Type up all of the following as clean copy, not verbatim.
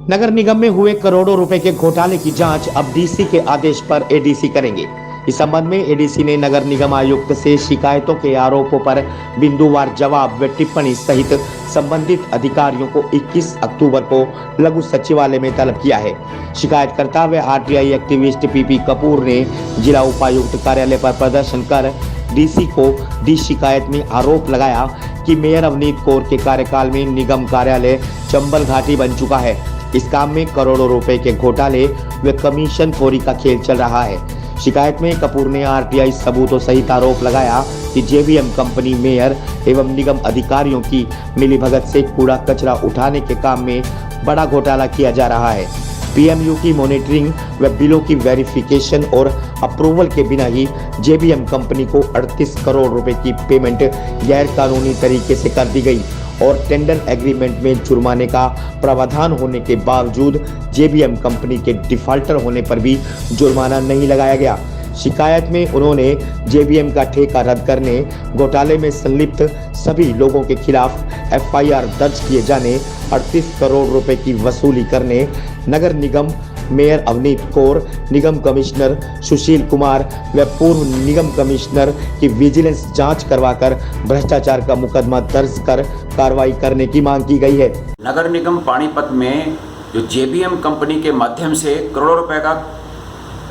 नगर निगम में हुए करोड़ों रुपए के घोटाले की जांच अब डीसी के आदेश पर एडीसी करेंगे। इस संबंध में एडीसी ने नगर निगम आयुक्त से शिकायतों के आरोपों पर बिंदुवार जवाब व टिप्पणी सहित संबंधित अधिकारियों को 21 अक्टूबर को लघु सचिवालय में तलब किया है। शिकायतकर्ता व आरटीआई एक्टिविस्ट पीपी कपूर ने जिला उपायुक्त कार्यालय पर प्रदर्शन कर डीसी को दी शिकायत में आरोप लगाया कि मेयर अवनीत कौर के कार्यकाल में निगम कार्यालय चंबल घाटी बन चुका है। इस काम में करोड़ों रुपए के घोटाले व कमीशन खोरी का खेल चल रहा है। शिकायत में कपूर ने आरटीआई सबूतों सहित आरोप लगाया कि जेबीएम कंपनी मेयर एवं निगम अधिकारियों की मिलीभगत से कूड़ा कचरा उठाने के काम में बड़ा घोटाला किया जा रहा है। पीएमयू की मॉनिटरिंग व बिलों की वेरिफिकेशन और अप्रूवल के बिना ही जेबीएम कंपनी को 38 करोड़ रुपए की पेमेंट गैर कानूनी तरीके से कर दी गई और टेंडर एग्रीमेंट में जुर्माने का प्रावधान होने के बावजूद जेबीएम कंपनी के डिफाल्टर होने पर भी जुर्माना नहीं लगाया गया। शिकायत में उन्होंने जेबीएम का ठेका रद्द करने, घोटाले में संलिप्त सभी लोगों के खिलाफ एफआईआर दर्ज किए जाने, 38 करोड़ रुपए की वसूली करने, नगर निगम मेयर अवनीत कौर, निगम कमिश्नर सुशील कुमार व पूर्व निगम कमिश्नर की विजिलेंस जांच करवाकर भ्रष्टाचार का मुकदमा दर्ज कर कार्रवाई करने की मांग की गई है। नगर निगम पानीपत में जो जेबीएम कंपनी के माध्यम से करोड़ों रुपए का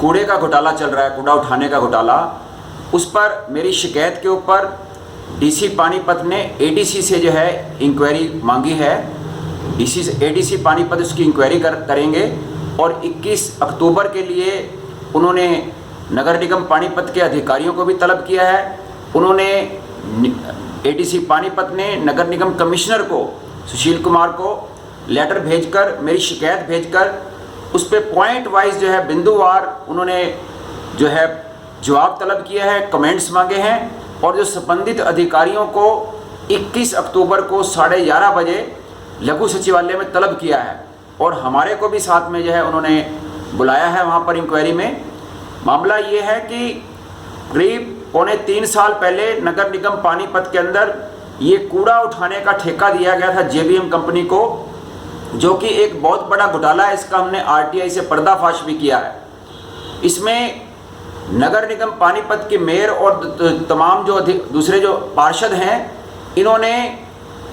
कूड़े का घोटाला चल रहा है, कूड़ा उठाने का घोटाला, उस पर मेरी शिकायत के ऊपर डीसी पानीपत ने एडीसी से जो है इंक्वायरी मांगी है। एडीसी पानीपत उसकी इंक्वायरी करेंगे और 21 अक्टूबर के लिए उन्होंने नगर निगम पानीपत के अधिकारियों को भी तलब किया है। उन्होंने एडीसी पानीपत ने नगर निगम कमिश्नर को सुशील कुमार को लेटर भेजकर, मेरी शिकायत भेजकर उस पर पॉइंट वाइज जो है बिंदुवार उन्होंने जो है जवाब तलब किया है, कमेंट्स मांगे हैं और जो संबंधित अधिकारियों को 21 अक्टूबर को 11:30 बजे लघु सचिवालय में तलब किया है और हमारे को भी साथ में जो है उन्होंने बुलाया है वहाँ पर इंक्वायरी में। मामला ये है कि करीब 2.25 साल पहले नगर निगम पानीपत के अंदर ये कूड़ा उठाने का ठेका दिया गया था जेबीएम कंपनी को, जो कि एक बहुत बड़ा घोटाला है। इसका हमने आरटीआई से पर्दाफाश भी किया है। इसमें नगर निगम पानीपत के मेयर और तमाम जो दूसरे जो पार्षद हैं, इन्होंने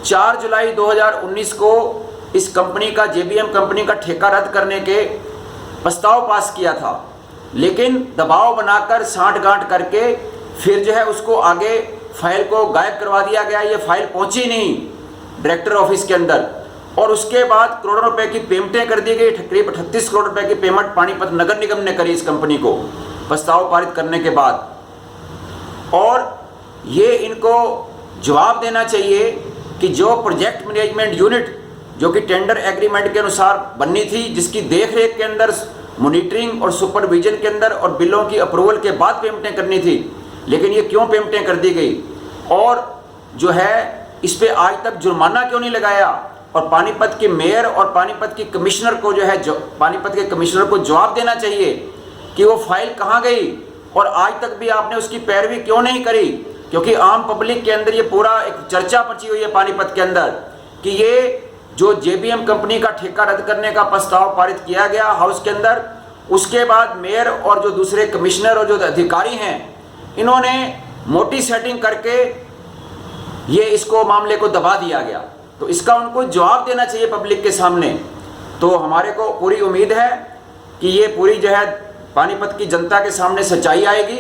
4 जुलाई 2019 को इस कंपनी का, जेबीएम कंपनी का ठेका रद्द करने के प्रस्ताव पास किया था, लेकिन दबाव बनाकर साँठ-गांठ करके फिर जो है उसको आगे फाइल को गायब करवा दिया गया। ये फाइल पहुंची नहीं डायरेक्टर ऑफिस के अंदर और उसके बाद करोड़ों रुपए की पेमेंटें कर दी गई। करीब 38 करोड़ रुपए की पेमेंट पानीपत नगर निगम ने करी इस कंपनी को प्रस्ताव पारित करने के बाद। और ये इनको जवाब देना चाहिए कि जो प्रोजेक्ट मैनेजमेंट यूनिट जो कि टेंडर एग्रीमेंट के अनुसार बननी थी, जिसकी देखरेख के अंदर मॉनिटरिंग और सुपरविजन के अंदर और बिलों की अप्रूवल के बाद पेमेंटें करनी थी, लेकिन ये क्यों पेमेंटें कर दी गई और जो है इस पे आज तक जुर्माना क्यों नहीं लगाया। और पानीपत के मेयर और पानीपत के कमिश्नर को जो है पानीपत के कमिश्नर को जवाब देना चाहिए कि वो फाइल कहाँ गई और आज तक भी आपने उसकी पैरवी क्यों नहीं करी, क्योंकि आम पब्लिक के अंदर ये पूरा एक चर्चा मची हुई है पानीपत के अंदर कि ये जो जेबीएम कंपनी का ठेका रद्द करने का प्रस्ताव पारित किया गया हाउस के अंदर, उसके बाद मेयर और जो दूसरे कमिश्नर और जो अधिकारी हैं, इन्होंने मोटी सेटिंग करके ये इसको मामले को दबा दिया गया। तो इसका उनको जवाब देना चाहिए पब्लिक के सामने। तो हमारे को पूरी उम्मीद है कि ये पूरी जो है पानीपत की जनता के सामने सच्चाई आएगी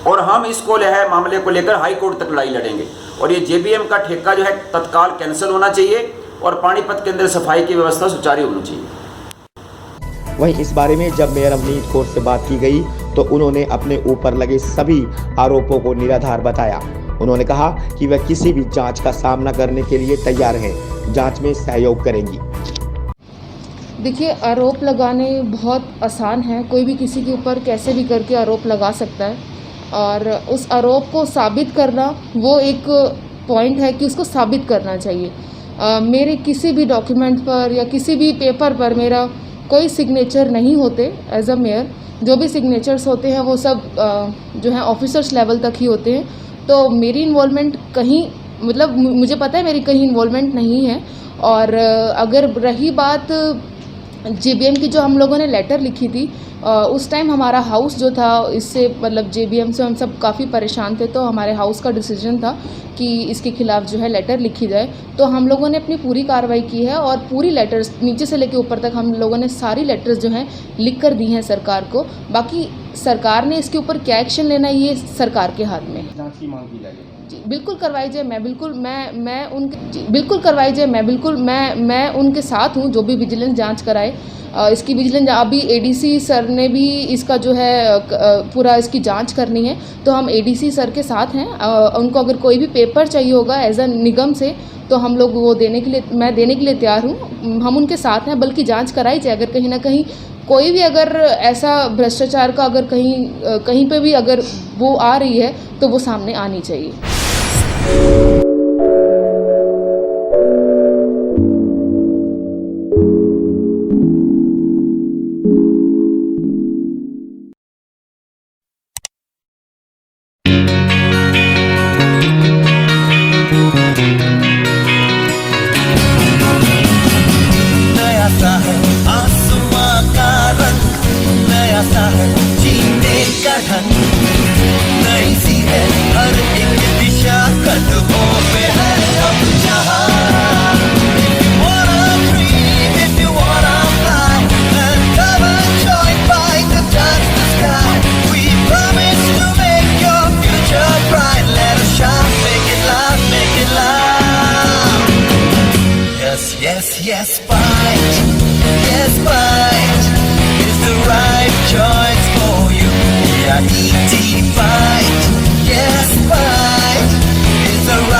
और हम इसको जो है मामले को लेकर हाई कोर्ट तक लड़ाई लड़ेंगे और ये जेबीएम का ठेका जो है तत्काल कैंसिल होना चाहिए और पानीपत के अंदर सफाई की व्यवस्था सुचारू होनी चाहिए। वहीं इस बारे में जब मेयर अवनीत कौर से बात की गई तो उन्होंने अपने ऊपर लगे सभी आरोपों को निराधार बताया। उन्होंने कहा कि वह किसी भी जांच का सामना करने के लिए तैयार हैं, जांच में सहयोग करेंगी। देखिए, आरोप लगाने बहुत आसान है, कोई भी किसी के ऊपर कैसे भी करके आरोप लगा सकता है और उस आरोप को साबित करना वो एक पॉइंट है कि उसको साबित करना चाहिए। मेरे किसी भी डॉक्यूमेंट पर या किसी भी पेपर पर मेरा कोई सिग्नेचर नहीं होते एज अ मेयर। जो भी सिग्नेचर्स होते हैं वो सब जो है ऑफिसर्स लेवल तक ही होते हैं। तो मेरी इन्वॉल्वमेंट कहीं, मतलब मुझे पता है मेरी कहीं इन्वॉल्वमेंट नहीं है। और अगर रही बात जेबीएम की जो हम लोगों ने लेटर लिखी थी, उस टाइम हमारा हाउस जो था, इससे मतलब जेबीएम से हम सब काफ़ी परेशान थे, तो हमारे हाउस का डिसीजन था कि इसके खिलाफ़ जो है लेटर लिखी जाए। तो हम लोगों ने अपनी पूरी कार्रवाई की है और पूरी लेटर्स नीचे से लेकर ऊपर तक हम लोगों ने सारी लेटर्स जो हैं लिख कर दी हैं सरकार को। बाकी सरकार ने इसके ऊपर क्या एक्शन लेना है ये सरकार के हाथ में। जांच की मांग की जाएगी। जी बिल्कुल करवाई जाए, मैं उनके जी बिल्कुल करवाई जाए, मैं उनके साथ हूँ, जो भी विजिलेंस जांच कराए। इसकी विजिलेंस अभी एडीसी सर ने भी इसका जो है पूरा इसकी जांच करनी है, तो हम एडीसी सर के साथ हैं। उनको अगर कोई भी पेपर चाहिए होगा एज अ निगम से, तो हम लोग वो देने के लिए, मैं देने के लिए तैयार हूँ। हम उनके साथ हैं, बल्कि जांच कराई जाए। अगर कहीं ना कहीं कोई भी अगर ऐसा भ्रष्टाचार का अगर कहीं पे भी अगर वो आ रही है, तो वो सामने आनी चाहिए। नया सा है आसमां का रंग, नया सा है जीने का ढंग, नई सी है हर एक दिशा, कदमों पे है अब जहां। If you wanna dream, if you wanna fly, and come and join, fight and touch the sky. We promise to make your future bright. Let us shine, make it loud, make it loud. Yes, yes, yes, fight. Yes, fight is the right choice for you. Yeah, ET fight. Yes, fight is the right